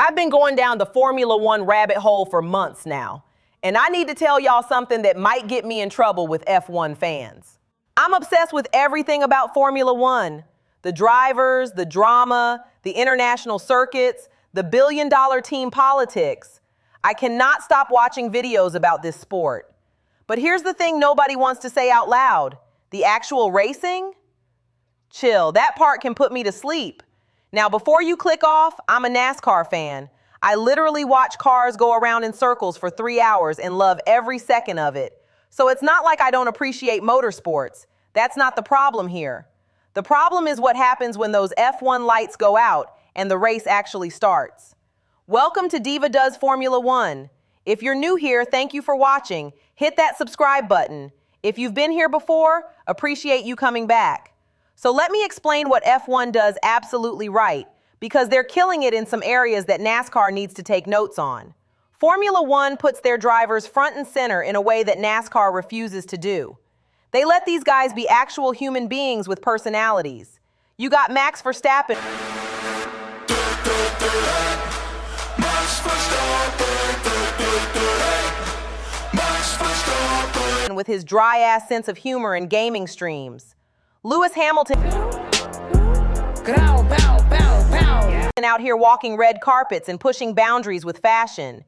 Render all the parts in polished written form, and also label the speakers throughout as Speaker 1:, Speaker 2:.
Speaker 1: I've been going down the Formula One rabbit hole for months now, and I need to tell y'all something that might get me in trouble with F1 fans. I'm obsessed with everything about Formula One. The drivers, the drama, the international circuits, the billion-dollar team politics. I cannot stop watching videos about this sport. But here's the thing nobody wants to say out loud. The actual racing? Chill, that part can put me to sleep. Now, before you click off, I'm a NASCAR fan. I literally watch cars go around in circles for 3 hours and love every second of it. So it's not like I don't appreciate motorsports. That's not the problem here. The problem is what happens when those F1 lights go out and the race actually starts. Welcome to Diva Does Formula One. If you're new here, thank you for watching. Hit that subscribe button. If you've been here before, appreciate you coming back. So let me explain what F1 does absolutely right, because they're killing it in some areas that NASCAR needs to take notes on. Formula One puts their drivers front and center in a way that NASCAR refuses to do. They let these guys be actual human beings with personalities. You got Max Verstappen with his dry-ass sense of humor and gaming streams. Lewis Hamilton out here walking red carpets and pushing boundaries with fashion.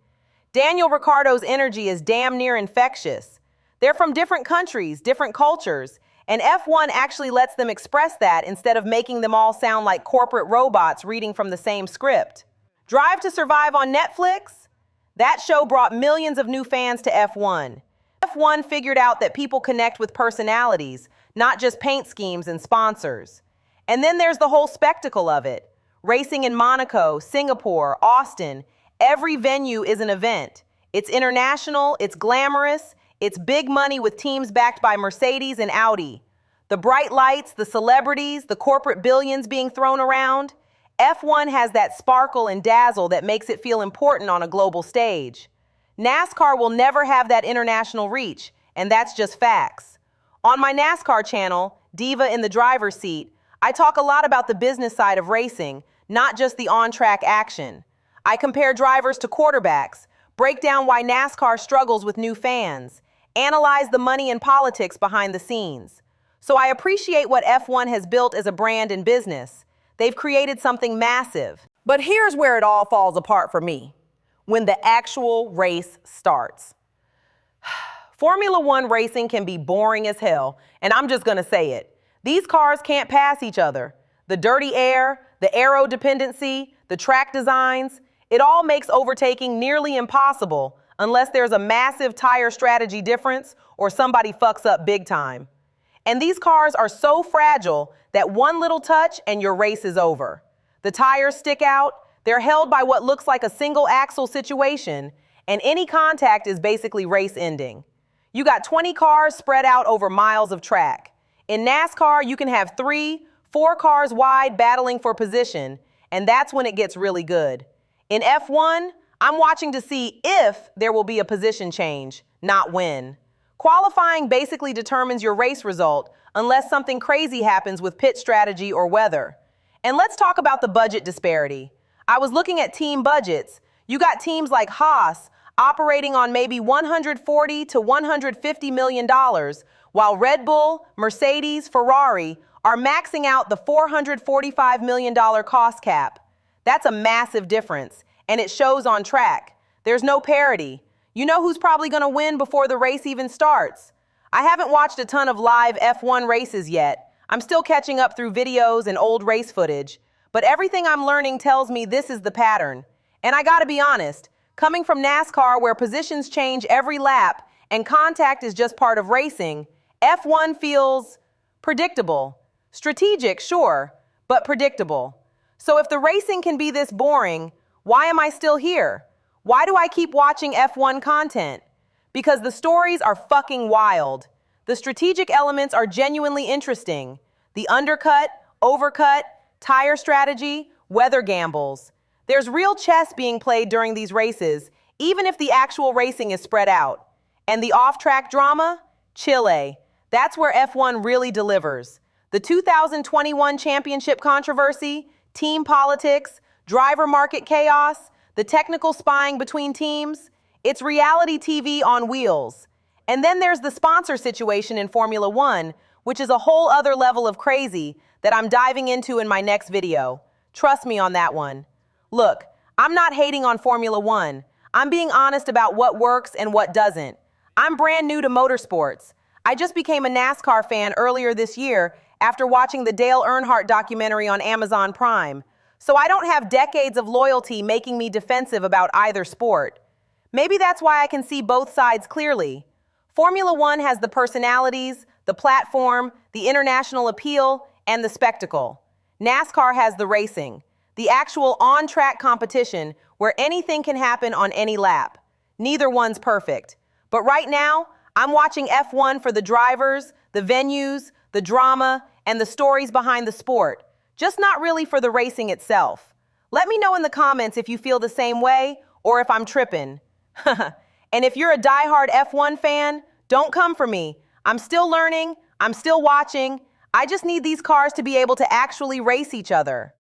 Speaker 1: Daniel Ricciardo's energy is damn near infectious. They're from different countries, different cultures, and F1 actually lets them express that instead of making them all sound like corporate robots reading from the same script. Drive to Survive on Netflix? That show brought millions of new fans to F1. F1 figured out that people connect with personalities, not just paint schemes and sponsors. And then there's the whole spectacle of it. Racing in Monaco, Singapore, Austin, every venue is an event. It's international, it's glamorous, it's big money with teams backed by Mercedes and Audi. The bright lights, the celebrities, the corporate billions being thrown around. F1 has that sparkle and dazzle that makes it feel important on a global stage. NASCAR will never have that international reach, and that's just facts. On my NASCAR channel, Diva in the driver's seat, I talk a lot about the business side of racing, not just the on-track action. I compare drivers to quarterbacks, break down why NASCAR struggles with new fans, analyze the money and politics behind the scenes. So I appreciate what F1 has built as a brand and business. They've created something massive. But here's where it all falls apart for me. When the actual race starts. Formula One racing can be boring as hell, and I'm just gonna say it. These cars can't pass each other. The dirty air, the aero dependency, the track designs, it all makes overtaking nearly impossible unless there's a massive tire strategy difference or somebody fucks up big time. And these cars are so fragile that one little touch and your race is over. The tires stick out, they're held by what looks like a single axle situation, and any contact is basically race ending. You got 20 cars spread out over miles of track. In NASCAR, you can have 3, 4 cars wide battling for position, and that's when it gets really good. In F1, I'm watching to see if there will be a position change, not when. Qualifying basically determines your race result unless something crazy happens with pit strategy or weather. And let's talk about the budget disparity. I was looking at team budgets. You got teams like Haas operating on maybe $140 to $150 million, while Red Bull, Mercedes, Ferrari are maxing out the $445 million cost cap. That's a massive difference, and it shows on track. There's no parity. You know who's probably going to win before the race even starts? I haven't watched a ton of live F1 races yet. I'm still catching up through videos and old race footage. But everything I'm learning tells me this is the pattern. And I gotta be honest, coming from NASCAR where positions change every lap and contact is just part of racing, F1 feels predictable. Strategic, sure, but predictable. So if the racing can be this boring, why am I still here? Why do I keep watching F1 content? Because the stories are fucking wild. The strategic elements are genuinely interesting. The undercut, overcut, tire strategy, weather gambles. There's real chess being played during these races, even if the actual racing is spread out. And the off-track drama? Chile. That's where F1 really delivers. The 2021 championship controversy, team politics, driver market chaos, the technical spying between teams. It's reality TV on wheels. And then there's the sponsor situation in Formula One, which is a whole other level of crazy that I'm diving into in my next video. Trust me on that one. Look, I'm not hating on Formula One. I'm being honest about what works and what doesn't. I'm brand new to motorsports. I just became a NASCAR fan earlier this year after watching the Dale Earnhardt documentary on Amazon Prime. So I don't have decades of loyalty making me defensive about either sport. Maybe that's why I can see both sides clearly. Formula One has the personalities, the platform, the international appeal, and the spectacle. NASCAR has the racing, the actual on-track competition where anything can happen on any lap. Neither one's perfect. But right now, I'm watching F1 for the drivers, the venues, the drama, and the stories behind the sport, just not really for the racing itself. Let me know in the comments if you feel the same way or if I'm tripping. And if you're a diehard F1 fan, don't come for me. I'm still learning, I'm still watching. I just need these cars to be able to actually race each other.